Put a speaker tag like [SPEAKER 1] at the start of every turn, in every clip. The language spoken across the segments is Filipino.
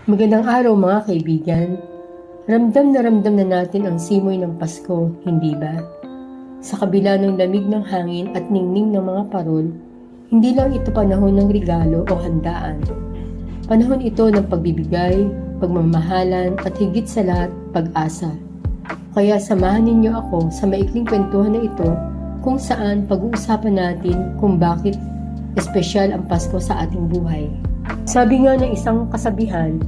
[SPEAKER 1] Magandang araw mga kaibigan. Ramdam na natin ang simoy ng Pasko, hindi ba? Sa kabila ng lamig ng hangin at ningning ng mga parol, hindi lang ito panahon ng regalo o handaan. Panahon ito ng pagbibigay, pagmamahalan at higit sa lahat, pag-asa. Kaya samahan ninyo ako sa maikling kwentuhan na ito kung saan pag-uusapan natin kung bakit espesyal ang Pasko sa ating buhay. Sabi nga ng isang kasabihan,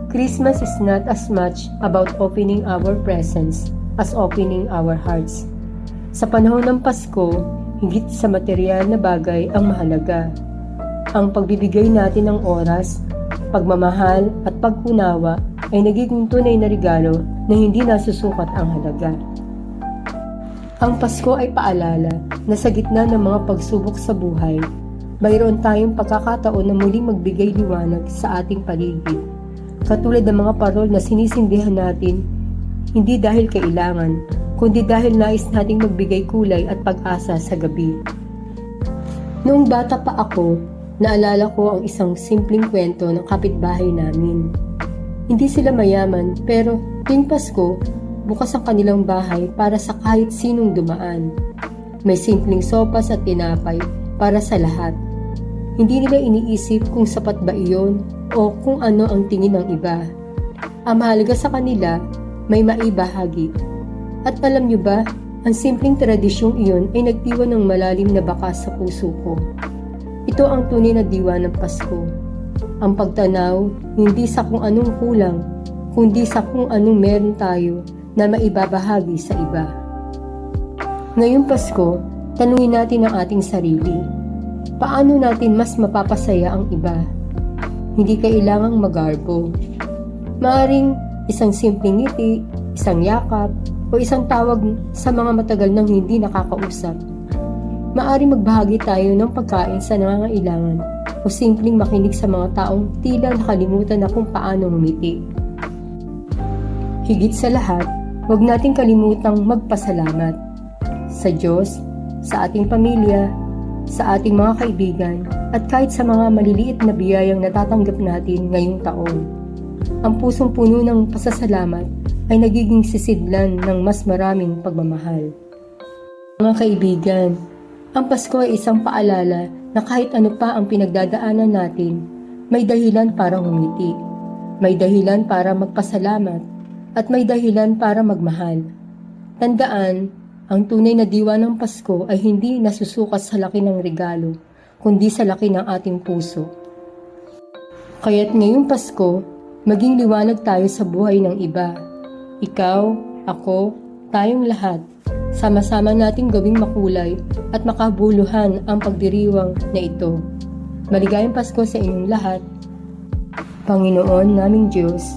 [SPEAKER 1] Christmas is not as much about opening our presents as opening our hearts. Sa panahon ng Pasko, higit sa material na bagay ang mahalaga. Ang pagbibigay natin ng oras, pagmamahal at pag-unawa ay nagiging tunay na regalo na hindi nasusukat ang halaga. Ang Pasko ay paalala na sa gitna ng mga pagsubok sa buhay, mayroon tayong pagkakataon na muling magbigay liwanag sa ating paligid. Katulad ng mga parol na sinisindihan natin, hindi dahil kailangan, kundi dahil nais nating magbigay kulay at pag-asa sa gabi. Noong bata pa ako, naalala ko ang isang simpleng kwento ng kapitbahay namin. Hindi sila mayaman, pero tuwing Pasko, bukas ang kanilang bahay para sa kahit sinong dumaan. May simpleng sopas at tinapay para sa lahat. Hindi nila iniisip kung sapat ba iyon o kung ano ang tingin ng iba. Ang mahalaga sa kanila, may maibahagi. At alam niyo ba, ang simpleng tradisyong iyon ay nagdiwan ng malalim na bakas sa puso ko. Ito ang tunay na diwa ng Pasko. Ang pagtanaw, hindi sa kung anong kulang, kundi sa kung anong meron tayo na maibabahagi sa iba. Ngayong Pasko, tanungin natin ang ating sarili. Paano natin mas mapapasaya ang iba? Hindi kailangang magarbo. Maaring isang simpleng ngiti, isang yakap, o isang tawag sa mga matagal nang hindi nakakausap. Maaring magbahagi tayo ng pagkain sa nangangailangan o simpleng makinig sa mga taong tila nakalimutan na kung paano ngumiti. Higit sa lahat, huwag nating kalimutang magpasalamat sa Diyos, sa ating pamilya, sa ating mga kaibigan, at kahit sa mga maliliit na biyayang natatanggap natin ngayong taon. Ang pusong puno ng pasasalamat ay nagiging sisidlan ng mas maraming pagmamahal. Mga kaibigan, ang Pasko ay isang paalala na kahit ano pa ang pinagdadaanan natin, may dahilan para humiti, may dahilan para magpasalamat, at may dahilan para magmahal. Tandaan, ang tunay na diwa ng Pasko ay hindi nasusukat sa laki ng regalo, kundi sa laki ng ating puso. Kaya't ngayong Pasko, maging liwanag tayo sa buhay ng iba. Ikaw, ako, tayong lahat, sama-sama nating gawing makulay at makabuluhan ang pagdiriwang na ito. Maligayang Pasko sa inyong lahat. Panginoon naming Diyos,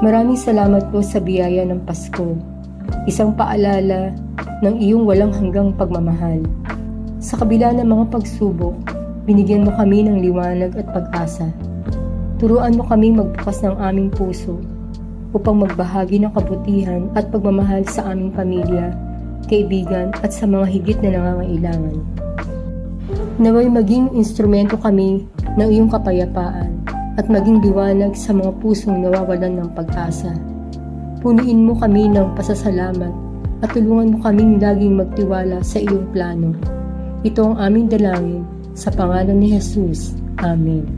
[SPEAKER 1] maraming salamat po sa biyaya ng Pasko. Isang paalala ng iyong walang hanggang pagmamahal. Sa kabila ng mga pagsubok, binigyan mo kami ng liwanag at pag-asa. Turuan mo kami magbukas ng aming puso upang magbahagi ng kabutihan at pagmamahal sa aming pamilya, kaibigan at sa mga higit na nangangailangan. Naway maging instrumento kami ng iyong kapayapaan at maging liwanag sa mga pusong nawawalan ng pag-asa. Punuin mo kami ng pasasalamat at tulungan mo kaming laging magtiwala sa iyong plano. Ito ang aming dalangin sa pangalan ni Jesus. Amen.